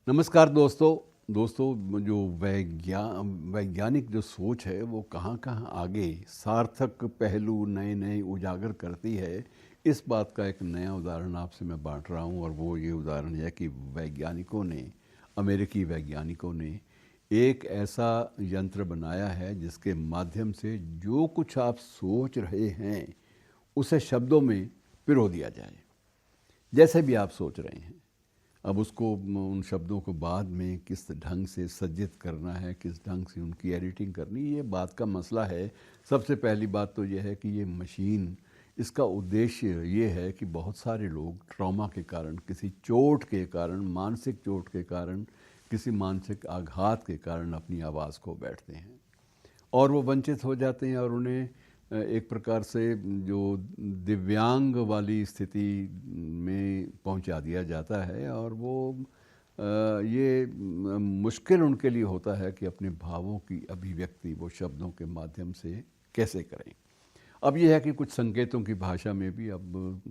नमस्कार दोस्तों जो वैज्ञानिक जो सोच है वो कहाँ कहाँ आगे सार्थक पहलू नए नए उजागर करती है। इस बात का एक नया उदाहरण आपसे मैं बांट रहा हूँ और वो ये उदाहरण है कि अमेरिकी वैज्ञानिकों ने एक ऐसा यंत्र बनाया है जिसके माध्यम से जो कुछ आप सोच रहे हैं उसे शब्दों में पिरो दिया जाए, जैसे भी आप सोच रहे हैं। अब उसको उन शब्दों को बाद में किस ढंग से सज्जित करना है, किस ढंग से उनकी एडिटिंग करनी, ये बात का मसला है। सबसे पहली बात तो यह है कि ये मशीन, इसका उद्देश्य ये है कि बहुत सारे लोग ट्रॉमा के कारण, किसी चोट के कारण, मानसिक चोट के कारण, किसी मानसिक आघात के कारण अपनी आवाज़ खो बैठते हैं और वो वंचित हो जाते हैं और उन्हें एक प्रकार से जो दिव्यांग वाली स्थिति में पहुंचा दिया जाता है और वो ये मुश्किल उनके लिए होता है कि अपने भावों की अभिव्यक्ति वो शब्दों के माध्यम से कैसे करें। अब यह है कि कुछ संकेतों की भाषा में भी अब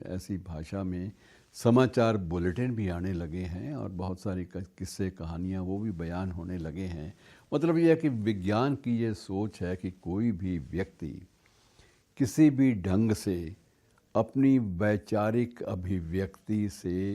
ऐसी भाषा में समाचार बुलेटिन भी आने लगे हैं और बहुत सारी किस्से कहानियाँ वो भी बयान होने लगे हैं। मतलब यह है कि विज्ञान की ये सोच है कि कोई भी व्यक्ति किसी भी ढंग से अपनी वैचारिक अभिव्यक्ति से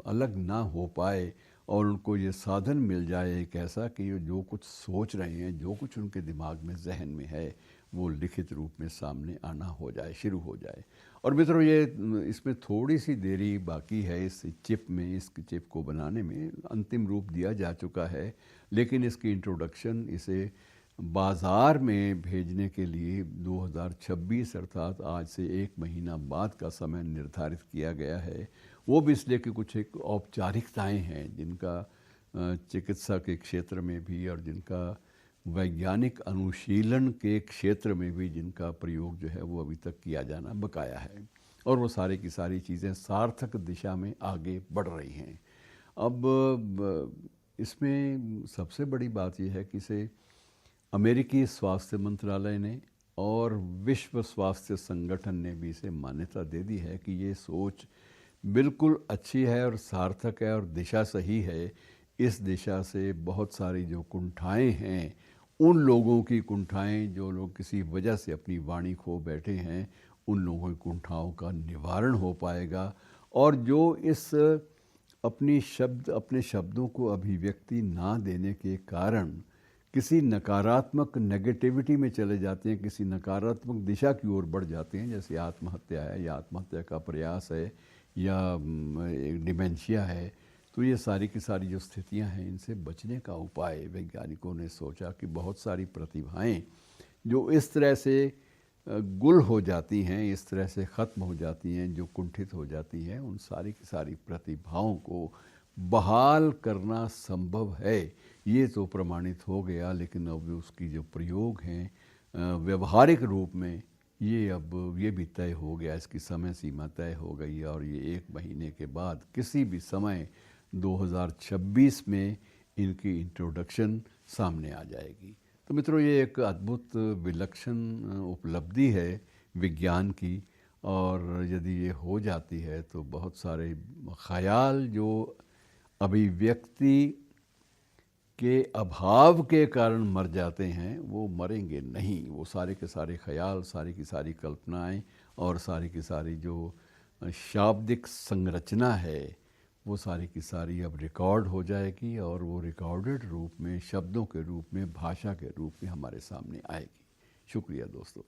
अलग ना हो पाए और उनको ये साधन मिल जाए एक ऐसा कि जो कुछ सोच रहे हैं, जो कुछ उनके दिमाग में, जहन में है, वो लिखित रूप में सामने आना हो जाए, शुरू हो जाए। और मित्रों, ये इसमें थोड़ी सी देरी बाकी है। इस चिप को बनाने में अंतिम रूप दिया जा चुका है, लेकिन इसकी इंट्रोडक्शन, इसे बाज़ार में भेजने के लिए 2026 अर्थात आज से 1 महीना बाद का समय निर्धारित किया गया है। वो भी इसलिए कि कुछ एक औपचारिकताएं हैं जिनका चिकित्सा के क्षेत्र में भी और जिनका वैज्ञानिक अनुशीलन के क्षेत्र में भी जिनका प्रयोग जो है वो अभी तक किया जाना बकाया है और वो सारी की सारी चीज़ें सार्थक दिशा में आगे बढ़ रही हैं। अब इसमें सबसे बड़ी बात यह है कि इसे अमेरिकी स्वास्थ्य मंत्रालय ने और विश्व स्वास्थ्य संगठन ने भी इसे मान्यता दे दी है कि ये सोच बिल्कुल अच्छी है और सार्थक है और दिशा सही है। इस दिशा से बहुत सारी जो कुंठाएं हैं, उन लोगों की कुंठाएं जो लोग किसी वजह से अपनी वाणी खो बैठे हैं, उन लोगों की कुंठाओं का निवारण हो पाएगा। और जो इस अपने शब्दों को अभिव्यक्ति ना देने के कारण किसी नकारात्मक नेगेटिविटी में चले जाते हैं, किसी नकारात्मक दिशा की ओर बढ़ जाते हैं, जैसे आत्महत्या है या आत्महत्या का प्रयास है या एक डिमेंशिया है, तो ये सारी की सारी जो स्थितियां हैं, इनसे बचने का उपाय वैज्ञानिकों ने सोचा कि बहुत सारी प्रतिभाएं जो इस तरह से गुल हो जाती हैं, इस तरह से ख़त्म हो जाती हैं, जो कुंठित हो जाती हैं, उन सारी की सारी प्रतिभाओं को बहाल करना संभव है। ये तो प्रमाणित हो गया, लेकिन अब उसकी जो प्रयोग हैं व्यवहारिक रूप में, ये भी तय हो गया, इसकी समय सीमा तय हो गई है और ये 1 महीने के बाद किसी भी समय 2026 में इनकी इंट्रोडक्शन सामने आ जाएगी। तो मित्रों, ये एक अद्भुत विलक्षण उपलब्धि है विज्ञान की, और यदि ये हो जाती है तो बहुत सारे ख़याल जो अभिव्यक्ति के अभाव के कारण मर जाते हैं, वो मरेंगे नहीं। वो सारे के सारे ख्याल, सारी की सारी कल्पनाएं और सारी की सारी जो शाब्दिक संरचना है, वो सारी की सारी अब रिकॉर्ड हो जाएगी और वो रिकॉर्डेड रूप में, शब्दों के रूप में, भाषा के रूप में हमारे सामने आएगी। शुक्रिया दोस्तों।